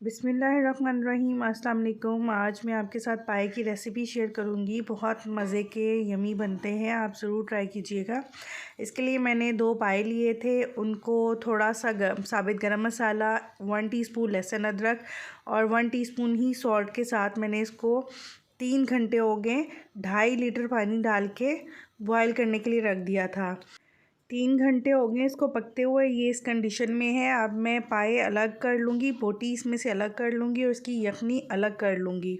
बिस्मिल्लाहिर्रहमानिर्रहीम। अस्सलाम वालेकुम। आज मैं आपके साथ पाए की रेसिपी शेयर करूंगी। बहुत मज़े के यमी बनते हैं, आप ज़रूर ट्राई कीजिएगा। इसके लिए मैंने 2 पाए लिए थे, उनको थोड़ा सा साबित गरम मसाला, 1 टीस्पून लहसुन अदरक और 1 टीस्पून ही सॉल्ट के साथ मैंने इसको 3 घंटे हो गए 2.5 लीटर पानी डाल के बॉयल करने के लिए रख दिया था। 3 घंटे हो गए इसको पकते हुए, ये इस कंडीशन में है। अब मैं पाए अलग कर लूँगी, बोटी इसमें से अलग कर लूँगी और इसकी यखनी अलग कर लूँगी।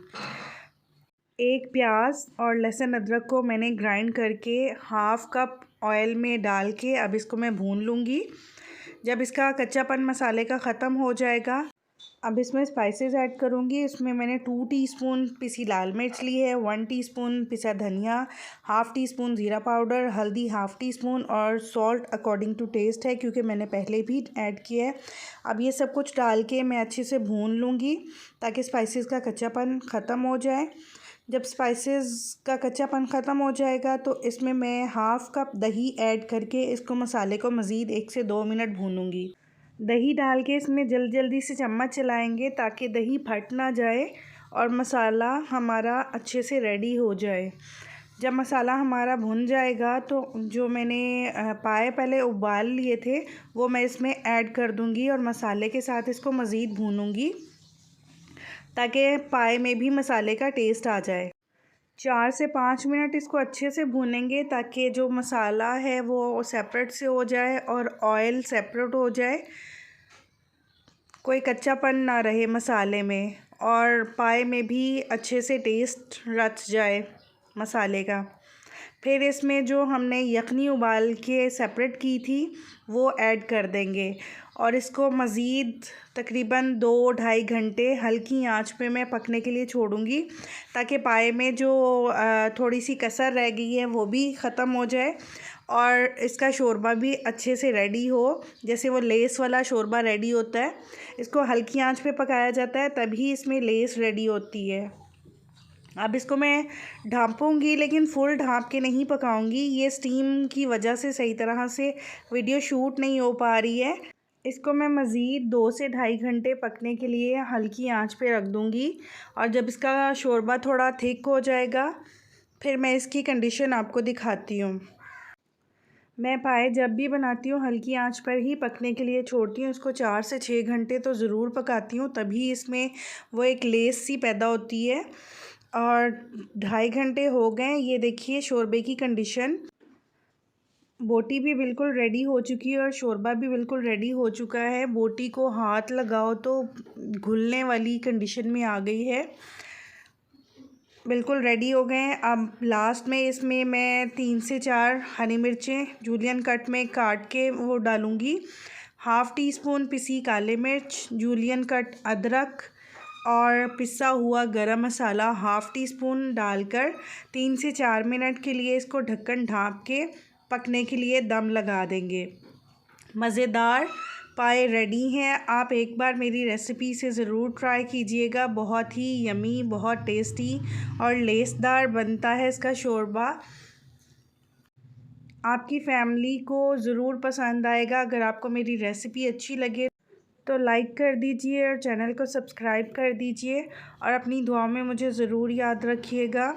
1 प्याज और लहसुन अदरक को मैंने ग्राइंड करके 1/2 कप ऑयल में डाल के अब इसको मैं भून लूँगी। जब इसका कच्चापन मसाले का ख़त्म हो जाएगा, अब इसमें स्पाइसेस ऐड करूँगी। इसमें मैंने 2 टीस्पून पिसी लाल मिर्च ली है, 1 टीस्पून पिसा धनिया, 1/2 टीस्पून ज़ीरा पाउडर, हल्दी 1/2 टीस्पून और सॉल्ट अकॉर्डिंग टू टेस्ट है, क्योंकि मैंने पहले भी ऐड किया है। अब ये सब कुछ डाल के मैं अच्छे से भून लूँगी ताकि स्पाइसेस का कच्चापन ख़त्म हो जाए। जब स्पाइसेस का कच्चापन ख़त्म हो जाएगा तो इसमें मैं 1/2 कप दही ऐड करके इसको मसाले को मज़ीद 1 से 2 मिनट भूनूँगी। दही डाल के इसमें जल्दी से चम्मच चलाएंगे ताकि दही फट ना जाए और मसाला हमारा अच्छे से रेडी हो जाए। जब मसाला हमारा भुन जाएगा तो जो मैंने पाए पहले उबाल लिए थे वो मैं इसमें ऐड कर दूंगी और मसाले के साथ इसको मज़ीद भूनूंगी ताकि पाए में भी मसाले का टेस्ट आ जाए। 4 से 5 मिनट इसको अच्छे से भूनेंगे ताकि जो मसाला है वो सेपरेट से हो जाए और ऑयल सेपरेट हो जाए, कोई कच्चापन ना रहे मसाले में और पाए में भी अच्छे से टेस्ट रच जाए मसाले का। फिर इसमें जो हमने यखनी उबाल के सेपरेट की थी वो ऐड कर देंगे और इसको मज़ीद तकरीबन 2-2.5 घंटे हल्की आंच पे मैं पकने के लिए छोड़ूंगी ताकि पाए में जो थोड़ी सी कसर रह गई है वो भी ख़त्म हो जाए और इसका शोरबा भी अच्छे से रेडी हो। जैसे वो लेस वाला शोरबा रेडी होता है, इसको हल्की आंच पे पकाया जाता है तभी इसमें लेस रेडी होती है। अब इसको मैं ढाँपूँगी लेकिन फुल ढाँप के नहीं पकाऊंगी, ये स्टीम की वजह से सही तरह से वीडियो शूट नहीं हो पा रही है। इसको मैं मज़ीद 2 से 2.5 घंटे पकने के लिए हल्की आंच पे रख दूँगी और जब इसका शोरबा थोड़ा थिक हो जाएगा फिर मैं इसकी कंडीशन आपको दिखाती हूँ। मैं पाए जब भी बनाती हूँ हल्की आंच पर ही पकने के लिए छोड़ती हूँ। इसको 4 से 6 घंटे तो ज़रूर पकाती हूँ, तभी इसमें वो एक लेस सी पैदा होती है। और 2.5 घंटे हो गए, ये देखिए शोरबे की कंडीशन। बोटी भी बिल्कुल रेडी हो चुकी है और शोरबा भी बिल्कुल रेडी हो चुका है। बोटी को हाथ लगाओ तो घुलने वाली कंडीशन में आ गई है, बिल्कुल रेडी हो गए हैं। अब लास्ट में इसमें मैं 3 से 4 हरी मिर्चें जूलियन कट में काट के वो डालूँगी, 1/2 टीस्पून पिसी काली मिर्च, जूलियन कट अदरक और पिसा हुआ गरम मसाला 1/2 टीस्पून डालकर 3 से 4 मिनट के लिए इसको ढक्कन ढाँप के पकने के लिए दम लगा देंगे। मज़ेदार पाए रेडी हैं। आप एक बार मेरी रेसिपी से ज़रूर ट्राई कीजिएगा, बहुत ही यमी, बहुत टेस्टी और लेसदार बनता है इसका शोरबा। आपकी फैमिली को ज़रूर पसंद आएगा। अगर आपको मेरी रेसिपी अच्छी लगे तो लाइक कर दीजिए और चैनल को सब्सक्राइब कर दीजिए और अपनी दुआओं में मुझे ज़रूर याद रखिएगा।